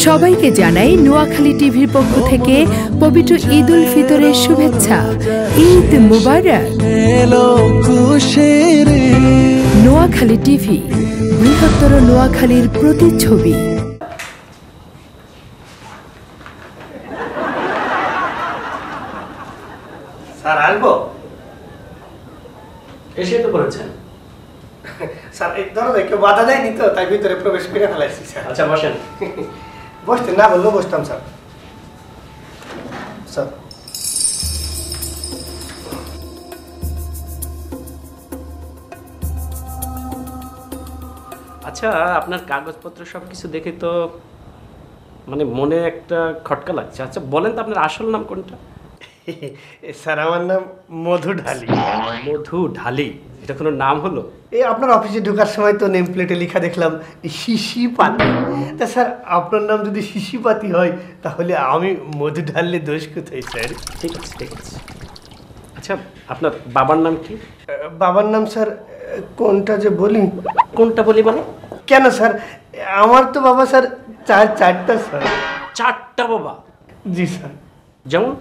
সবাইকে জানাই নোয়াখালী টিভির পক্ষ থেকে পবিত্র ঈদ উল ফিতরের শুভেচ্ছা। ঈদ মুবারক। নোয়াখালী টিভি, বৃহত্তর নোয়াখালীর প্রতিচ্ছবি। স্যার আসবো? এসে তো করেছেন স্যার এই দরজায় কেউ বাধা দেয়নি তো, তাই ভিতরে প্রবেশ করে ফেলাইছি স্যার। আচ্ছা বসেন। বসতে না বললেও বসতাম স্যার। স্যার আচ্ছা, আপনার কাগজপত্র সব কিছু দেখে তো মানে মনে একটা খটকা লাগছে। আচ্ছা বলেন তো আপনার আসল নাম কোনটা? স্যার আমার নাম মধু ঢালি। মধু ঢালি? এটা কোনো নাম হলো? এই আপনার অফিসে ঢোকার সময় তো নেম প্লেটে লেখা দেখলাম শিশিপাতি। তা স্যার আপনার নাম যদি শিশিপাতি হয় তাহলে আমি মধু ঢাললে দোষ কোথায় স্যার? ঠিক আছে ঠিক আছে। আচ্ছা আপনার বাবার নাম কি? বাবার নাম স্যার কোনটা যে বলি? কোনটা বলি মানে? কেন স্যার, আমার তো বাবা স্যার চারটা স্যার। চারটা বাবা? জি স্যার। যেমন?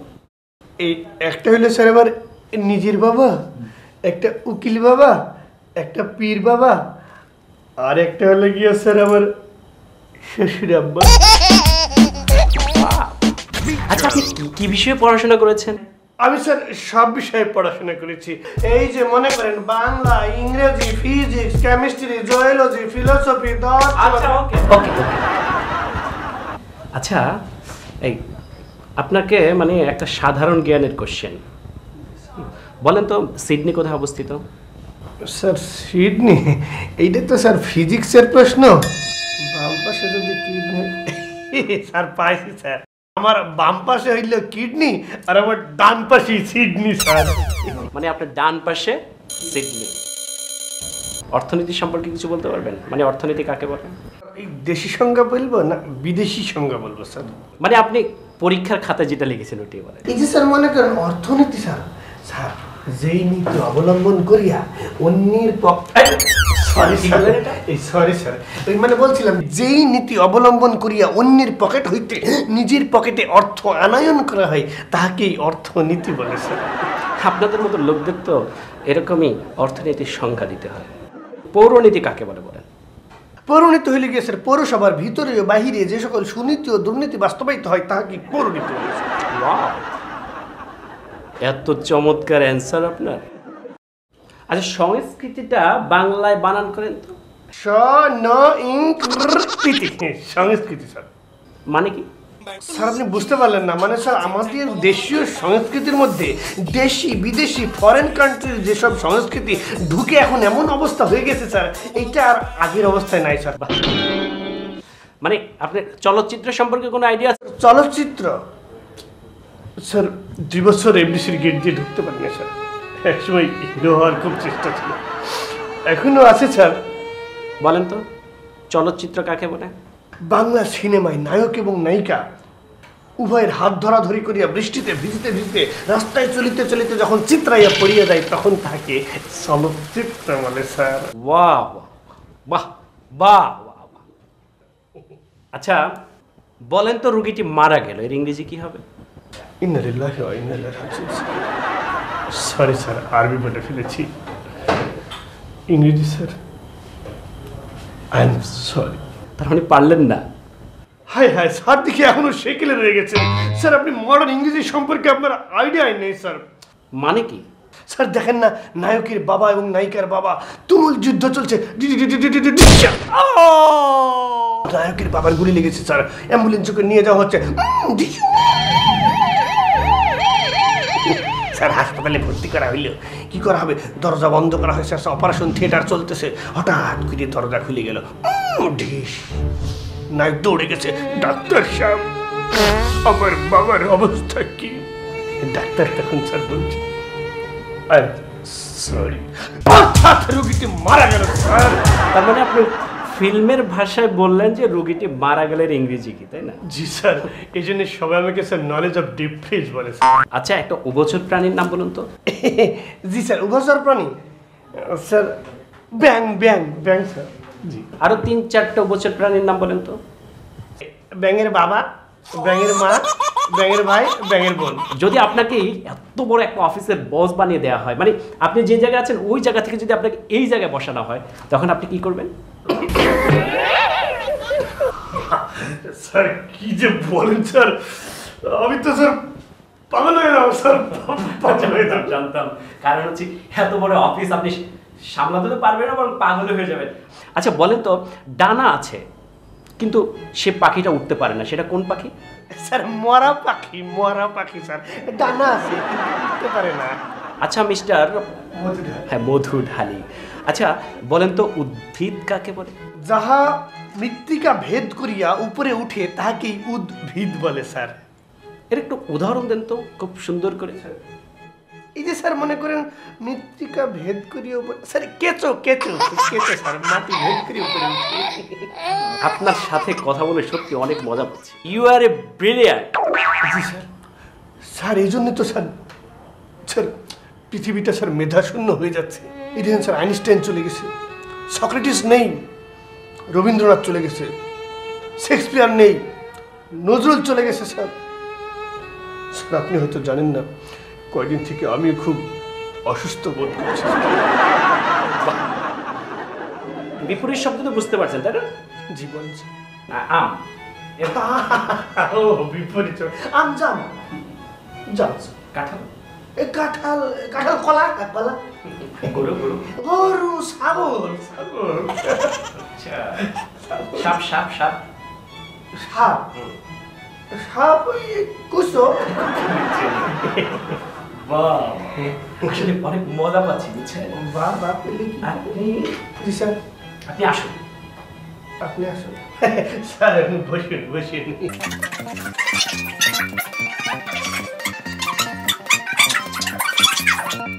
এই একটা হইলো স্যার আমার নিজের বাবা, একটা উকিল বাবা, একটা পীর বাবা, আর একটা হলো গিয়ে স্যার আমার শ্বশুর আব্বা। আচ্ছা আপনি কি বিষয়ে পড়াশোনা করেছেন? আমি স্যার সব বিষয়ে পড়াশোনা করেছি। এই যে মনে করেন বাংলা, ইংরেজি, ফিজিক্স, কেমিস্ট্রি, জুওলজি, ফিলোসফি, আচ্ছা ওকে ওকে ওকে। আচ্ছা এই আপনাকে মানে একটা সাধারণ জ্ঞানের কোশ্চেন বলেন তো, সিডনি কোথায় অবস্থিত? Sir Sidney? এইটা তো স্যার ফিজিক্সের প্রশ্ন। বাম পাশে যদি কিডনি স্যার পাইছি স্যার, আমার বাম পাশে হইল কিডনি আর আমার ডান পাশে সিডনি স্যার। মানে আপনার ডান পাশে সিডনি। অর্থনীতি সম্পর্কে কিছু বলতে পারবেন? মানে অর্থনীতি কাকে বলে? এই দেশি সংজ্ঞা বলবো না বিদেশি সংজ্ঞা বলবো স্যার? মানে আপনি পরীক্ষার খাতায় যেটা লিখেছেন ওটি বলে। এই যে স্যার মনে করেন অর্থনীতি স্যার, স্যার যেই নীতি অবলম্বন করিয়া অন্যের সরি স্যার, ওই মানে বলছিলাম যেই নীতি অবলম্বন করিয়া অন্যের পকেট হইতে নিজের পকেটে অর্থ আনয়ন করা হয় তাহাকেই অর্থনীতি বলে স্যার। আপনাদের মতো লোকদের তো এরকমই অর্থনীতির সংজ্ঞা দিতে হয়। পৌরনীতি কাকে বলে বলেন? পৌরনীতি হইলে গিয়ে স্যার পৌরসভার ভিতরে ও বাহিরে যে সকল সুনীতি ও দুর্নীতি বাস্তবায়িত হয় তাহাকে পৌরনীতি বলে স্যার। এত চমৎকার অ্যান্সার আপনার। আচ্ছা সংস্কৃতিটা বাংলায় বানান করেন তো। সংস্কৃতি স্যার মানে কি স্যার? আপনি বুঝতে পারলেন না? মানে স্যার আমাদের দেশীয় সংস্কৃতির মধ্যে দেশি বিদেশি ফরেন কান্ট্রির যেসব সংস্কৃতি ঢুকে এখন এমন অবস্থা হয়ে গেছে স্যার, এইটা আর আগের অবস্থায় নাই স্যার। মানে আপনার চলচ্চিত্র সম্পর্কে কোনো আইডিয়া আছে? চলচ্চিত্র স্যার 2 বছর এমডিসির গেট দিয়ে ঢুকতে পারিনি স্যার। একসময় হিরো হওয়ার খুব চেষ্টা ছিল, এখনো আছে স্যার। বলেন তো চলচ্চিত্র কাকে বলে? বাংলা সিনেমায় নায়ক এবং নায়িকা উভয়ের হাত ধরাধরি করিয়া বৃষ্টিতে ভিজিতে ভিজিতে রাস্তায় চলিতে চলিতে যখন চিত্রাইয়া পড়িয়া যায় তখন তাকে চলচ্চিত্র বলে স্যার। বাহ বাহ বাহ বাহ। আচ্ছা বলেন তো রুগীটি মারা গেল, এর ইংরেজি কি হবে? সরি স্যার, আরবি বলে ফেলেছি। ইংরেজি স্যার, আই এম সরি। তার মানে পারলেন না? হাই হাই স্যার, দেখি এখনো সেকেলে রয়ে গেছে স্যার। আপনি মডার্ন ইংরেজি সম্পর্কে আপনার আইডিয়াই নেই স্যার। মানে কি স্যার দেখেন না, নায়কের বাবা এবং নায়িকার বাবা তুমুল যুদ্ধ চলছে, নায়কের বাবার গুলি লেগেছে স্যার, অ্যাম্বুলেন্সকে নিয়ে যাওয়া হচ্ছে স্যার। হাসপাতালে ভর্তি করা হইল, কি করা হবে? দরজা বন্ধ করা হয়েছে, অপারেশন থিয়েটার চলতেছে, হঠাৎ করে দরজা খুলে গেল, ঢিস, নায়ক দৌড়ে গেছে, ডাক্তার সাহেব আমার বাবার অবস্থা কি? ডাক্তার তখন স্যার বলছে সরি, অর্থাৎ রোগীটি মারা গেল স্যার। তার মানে আপনি ফিল্মের ভাষায় বললেন যে রোগীটি মারা গেলের ইংরেজি কি, তাই না? জি স্যার, এই জন্য সবাই আমাকে sir knowledge of deep fish বলে। আচ্ছা একটা উভচর প্রাণীর নাম বলুন তো। জি স্যার, উভচর প্রাণী স্যার ব্যাং ব্যাং ব্যাং স্যার। জি। আরো 3-4টা উভচর প্রাণীর নাম বলেন তো। ব্যাঙের বাবা, ব্যাঙের মা, ব্যাঙের ভাই, ব্যাঙের বোন। যদি আপনাকে এত বড় একটা অফিসের বস বানিয়ে দেওয়া হয়, মানে আপনি যে জায়গায় আছেন ওই জায়গা থেকে যদি আপনাকে এই জায়গায় বসানো হয়, তখন আপনি কি করবেন? স্যার কি যে বলেন স্যার, আমি তো স্যার পাগল হয়ে যাবো স্যার, পাগল হয়ে যাবো। জানতাম, কারণ হচ্ছে এত বড় অফিস আপনি সামলাতে তো পারবেন না, বরং পাগল হয়ে যাবেন। আচ্ছা বলেন তো, ডানা আছে কিন্তু সে পাখিটা উঠতে পারে না, সেটা কোন পাখি? স্যার মরা পাখি, মরা পাখি স্যার, ডানা আছে কিন্তু উঠতে পারে না। আচ্ছা মিস্টার, হ্যাঁ মধু ঢালি, আচ্ছা বলেন তো উদ্ভিদ কাকে বলে? যাহা মৃত্তিকা ভেদ করিয়া উপরে উঠে তাহাকেই উদ্ভিদ বলে স্যার। এর একটু উদাহরণ দেন তো খুব সুন্দর করে। এই যে স্যার মনে করেন মৃত্তিকা ভেদ করিয়া উপরে, স্যার কেঁচো কেঁচো কেঁচো স্যার, মাটি ভেদ করিয়া উপরে উঠে। আপনার সাথে কথা বলে সত্যি অনেক মজা পাচ্ছি। You are a brilliant. জি স্যার, স্যার এই জন্য তো স্যার, স্যার পৃথিবীটা স্যার মেধাশূন্য হয়ে যাচ্ছে। এই দেখেন স্যার, আইনস্টাইন চলে গেছে, সক্রেটিস নেই, রবীন্দ্রনাথ চলে গেছে, শেক্সপিয়ার নেই, নজরুল চলে গেছে স্যার। স্যার আপনি হয়তো জানেন না, কয়েকদিন থেকে আমি খুব অসুস্থ বোধ করছি। বিপরীত শব্দ তো বুঝতে পারছেন তাই না? জি বলছি। আম, ও বিপরীত, আম জাম, জাম, কাঁঠাল, কাঁঠাল, কাঁঠাল, কলা, কলা, গরু, গরু, গরু, ছাগল, ছাগল, সাপ, সাপ, সাপ, সাপ, সাপ, কুসো। আসলে অনেক মজা পাচ্ছি বুঝছেন। বাবা পেলে কি? জি স্যার, আপনি আসুন। আপনি আসুন স্যার, বসুন বসুন।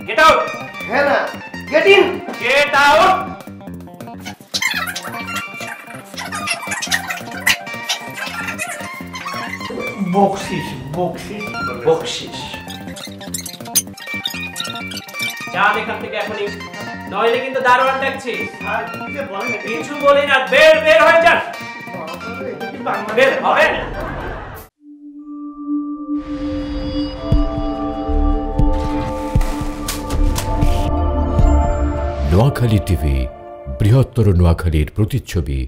গেট আউট, হ্যাঁ না, গেট ইন, গেট আউট। বকশিস, বকশিস, বকশিস। যান এখান থেকে এখনই, নইলে কিন্তু দারোয়ান ডাকছি। স্যার কি যে বলেন, কিছু বলি না, বের বের হয়ে যান, বের হবে। নোয়াখালী টিভি, বৃহত্তর নোয়াখালীর প্রতিচ্ছবি।